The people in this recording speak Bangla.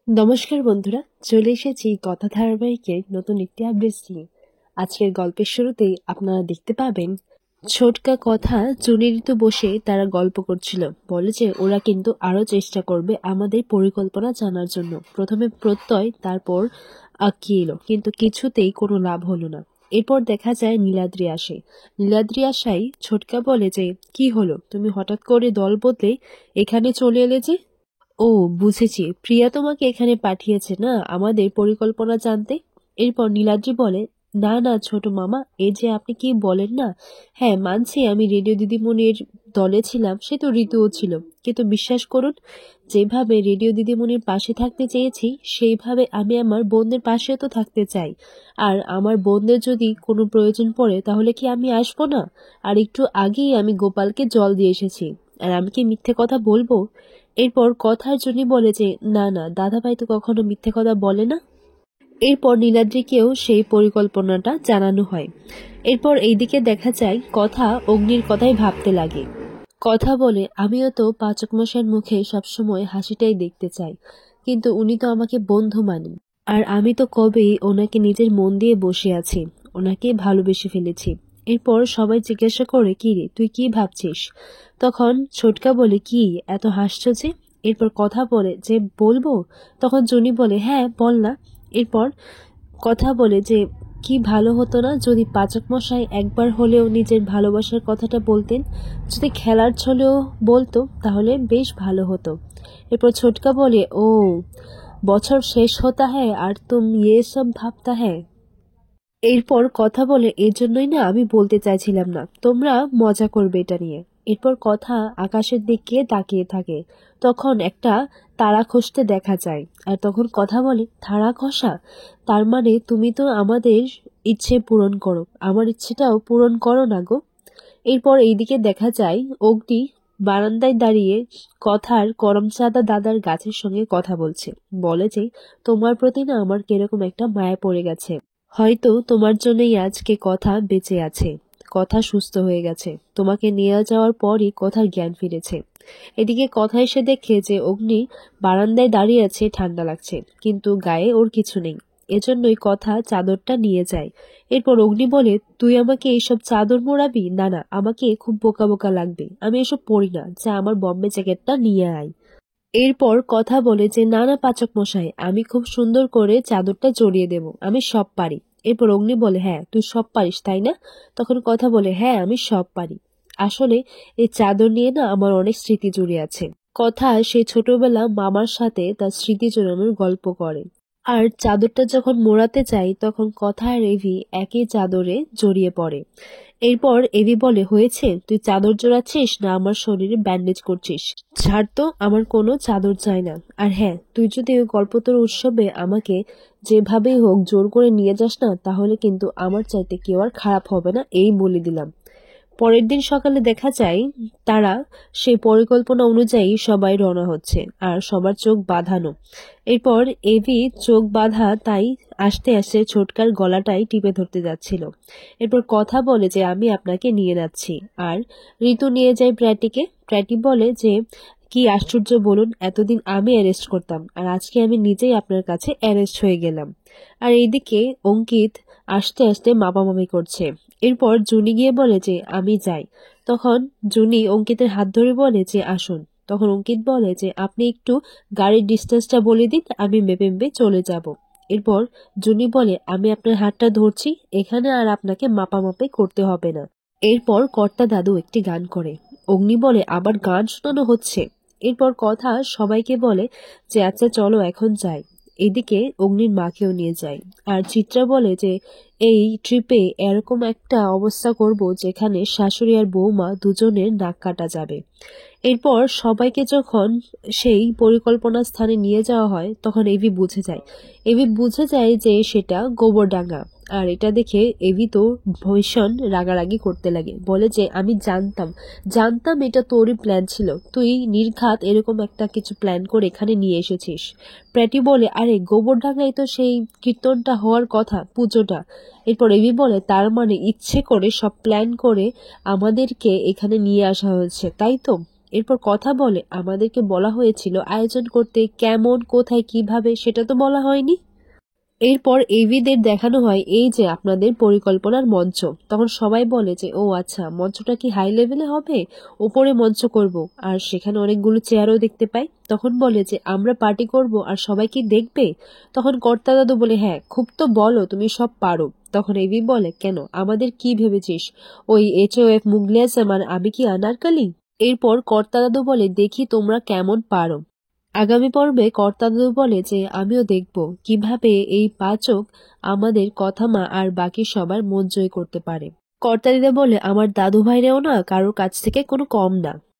নমস্কার বন্ধুরা, চলে এসেছি কথা ধারাবাহিকের নতুন একটি আপডেট নিয়ে। আজকের গল্পের শুরুতেই আপনারা দেখতে পাবেন ছোটকা কথা চুনিরিত বসে তারা গল্প করছিল। বলে যে ওরা কিন্তু আরো চেষ্টা করবে আমাদের পরিকল্পনা জানার জন্য। প্রথমে প্রত্যয়, তারপর আঁকি এলো, কিন্তু কিছুতেই কোনো লাভ হলো না। এরপর দেখা যায় নীলাদ্রি আসে। নীলাদ্রি আসাই ছোটকা বলে যে কি হলো, তুমি হঠাৎ করে দল বদলে এখানে চলে এলে যে? ও, বুঝেছি, প্রিয়া তোমাকে এখানে পাঠিয়েছে না আমাদের পরিকল্পনা জানতে। এরপর নীলাদ্রি বলে, না না ছোট মামা, এ যে আপনি কি বলেন না। হ্যাঁ মানছি, আমি রেডিও দিদিমণির দলে ছিলাম, সে তো ঋতুও ছিল, কিন্তু বিশ্বাস করুন, যেভাবে রেডিও দিদিমণির পাশে থাকতে চেয়েছি সেইভাবে আমি আমার বোনদের পাশেও তো থাকতে চাই। আর আমার বোনদের যদি কোনো প্রয়োজন পড়ে তাহলে কি আমি আসবো না? আর একটু আগেই আমি গোপালকে জল দিয়ে এসেছি, আর আমি কি মিথ্যে কথা বলবো? এরপর কথার জন্য বলে যে না না, দাদাভাই তো কখনো মিথ্যে কথা বলে না। এরপর নীলাদ্রিকেও সেই পরিকল্পনাটা জানানো হয়। এরপর এইদিকে দেখা যায় কথা অগ্নির কথাই ভাবতে লাগে। কথা বলে, আমিও তো পাচক মশাইয়ের মুখে সবসময় হাসিটাই দেখতে চাই, কিন্তু উনি তো আমাকে বন্ধু মানেন। আর আমি তো কবেই ওনাকে নিজের মন দিয়ে বসে আছি, ওনাকে ভালোবেসে ফেলেছি। এরপর সবাই জিজ্ঞাসা করে, কি রে তুই কি ভাবছিস? তখন ছোটকা বলে, কি এত হাসছো যে? এরপর কথা বলে যে বলবো। তখন জুনি বলে, হ্যাঁ বল না। এরপর কথা বলে যে কি ভালো হতো না যদি পাচক মশাই একবার হলেও নিজের ভালোবাসার কথাটা বলতেন, যদি খেলার ছলেও বলতো তাহলে বেশ ভালো হতো। এরপর ছোটকা বলে, ও বছর শেষ হতা হ্যায় আর তুম ইয়ে সব ভাবতা হ্যায়। এরপর কথা বলে, এর জন্যই না আমি বলতে চাইছিলাম না, তোমরা মজা করবে এটা নিয়ে। এরপর কথা আকাশের দিকে তাকিয়ে থাকে। তখন একটা তারা খসতে দেখা যায়। আর তখন কথা বলে, তারা খসা? তার মানে তুমি তো আমাদের ইচ্ছে পূরণ করো, আমার ইচ্ছেটাও পূরণ করো না গো। এরপর এইদিকে দেখা যায় অগ্নি বারান্দায় দাঁড়িয়ে কথার করমচাঁদা দাদার গাছের সঙ্গে কথা বলছে। বলে যে তোমার প্রতি না আমার কিরকম একটা মায়া পড়ে গেছে, হয়তো তোমার জন্যই আজকে কথা বেঁচে আছে, কথা সুস্থ হয়ে গেছে, তোমাকে নিয়ে যাওয়ার পরই কথার জ্ঞান ফিরেছে। এদিকে কথা এসে দেখে যে অগ্নি বারান্দায় দাঁড়িয়ে আছে, ঠান্ডা লাগছে, কিন্তু গায়ে ওর কিছু নেই। এজন্যই কথা চাদরটা নিয়ে যায়। এরপর অগ্নি বলে, তুই আমাকে এইসব চাদর মোড়াবি? না না, আমাকে খুব বোকা বোকা লাগবে, আমি এসব পরি না, যা আমার বম্বে জ্যাকেটটা নিয়ে আয়। এরপর কথা বলে যে না না পাচক মশাই, আমি খুব সুন্দর করে চাদরটা জড়িয়ে দেব, আমি সব পারি। এরপর অগ্নি বলে, হ্যাঁ তুই সব পারিস তাই না? তখন কথা বলে, হ্যাঁ আমি সব পারি। আসলে এই চাদর নিয়ে না আমার অনেক স্মৃতি জড়িয়ে আছে। কথা সেই ছোটবেলা মামার সাথে তার স্মৃতি জড়ানোর গল্প করে। আর চাদরটা যখন মোড়াতে চাই তখন কথা আর এভি একই চাদরে জড়িয়ে পড়ে। এরপর এভি বলে, হয়েছে, তুই চাদর জোড়াচ্ছিস না আমার শরীরে ব্যান্ডেজ করছিস? ছাড় তো, আমার কোনো চাদর চাই না। আর হ্যাঁ, তুই যদি ওই কল্পতরু উৎসবে আমাকে যেভাবেই হোক জোর করে নিয়ে যাস না, তাহলে কিন্তু আমার চাইতে কেউ আর খারাপ হবে না, এই বলে দিলাম। পরের দিন সকালে দেখা যায় তারা সেই পরিকল্পনা অনুযায়ী সবাই রওনা হচ্ছে, আর সবার চোখ বাঁধানো। এরপর এভি চোখ বাঁধা, তাই আস্তে আস্তে ছোটকার গলাটাই টিপে ধরতে যাচ্ছিল। এরপর কথা বলে যে আমি আপনাকে নিয়ে যাচ্ছি। আর ঋতু নিয়ে যায় প্র্যাটিকে। প্র্যাটি বলে যে কি আশ্চর্য বলুন, এতদিন আমি অ্যারেস্ট করতাম আর আজকে আমি নিজেই আপনার কাছে অ্যারেস্ট হয়ে গেলাম। আর এইদিকে অঙ্কিত আস্তে আস্তে মাপামাপি করছে। এরপর জুনি গিয়ে বলে যে আমি যাই। তখন জুনি অঙ্কিতের হাত ধরে বলে যে আসুন। তখন অঙ্কিত বলে যে আপনি একটু গাড়ির ডিস্টেন্সটা বলে দিন, আমি মেপে মেপে চলে যাব। এরপর জুনি বলে, আমি আপনার হাতটা ধরছি, এখানে আর আপনাকে মাপামাপি করতে হবে না। এরপর কর্তা দাদু একটি গান করে। অগ্নি বলে, আবার গান শোনানো হচ্ছে? এরপর কথা সবাইকে বলে যে আচ্ছা চলো এখন যাই। এদিকে অগ্নির মাকেও নিয়ে যায়। আর চিত্রা বলে যে এই ট্রিপে এরকম একটা অবস্থা করব যেখানে শাশুড়ি আর বৌমা দুজনের নাক কাটা যাবে। এরপর সবাইকে যখন সেই পরিকল্পনা স্থানে নিয়ে যাওয়া হয় তখন এভি বুঝে যায় যে সেটা গোবরডাঙ্গা। আর এটা দেখে এভি তো ভীষণ রাগারাগি করতে লাগে। বলে যে আমি জানতাম জানতাম এটা তোরই প্ল্যান ছিল, তুই নির্ঘাত এরকম একটা কিছু প্ল্যান করে এখানে নিয়ে এসেছিস। প্র্যাটি বলে, আরে গোবরডাঙ্গায় তো সেই কীর্তনটা হওয়ার কথা, পুজোটা। এরপর এভি বলে, তার মানে ইচ্ছে করে সব প্ল্যান করে আমাদেরকে এখানে নিয়ে আসা হয়েছে তাই তো? এরপর কথা বলে আমাদেরকে বলা হয়েছিল আয়োজন করতে, কেমন, কোথায়, কিভাবে সেটা তো বলা হয়নি। এরপর এভিদের দেখানো হয় এই যে আপনাদের পরিকল্পনার মঞ্চ। তখন সবাই বলে যে ও আচ্ছা, মঞ্চটা কি হাই লেভেলে হবে, ওপরে মঞ্চ করব, আর সেখানে অনেকগুলো চেয়ারও দেখতে পাই। তখন বলে যে আমরা পার্টি করব আর সবাই কি দেখবে। তখন কর্তা দাদু বলে হ্যাঁ, খুব তো বলো, তুমি সব পারো। তখন এভি বলে কেন, আমাদের কি ভেবেছিস, ওই HOF মুগলিয়াসম আর আমি কি আনারকালি। এরপর কর্তা দাদু বলে দেখি তোমরা কেমন পারো। আগামী পর্বে কর্তা দাদু বলে যে আমিও দেখব কিভাবে এই পাচক আমাদের কথামা আর বাকি সবার মন জয় করতে পারে। কর্তা দিদা বলে আমার দাদু ভাইরেও না কারোর কাছ থেকে কোনো কম না।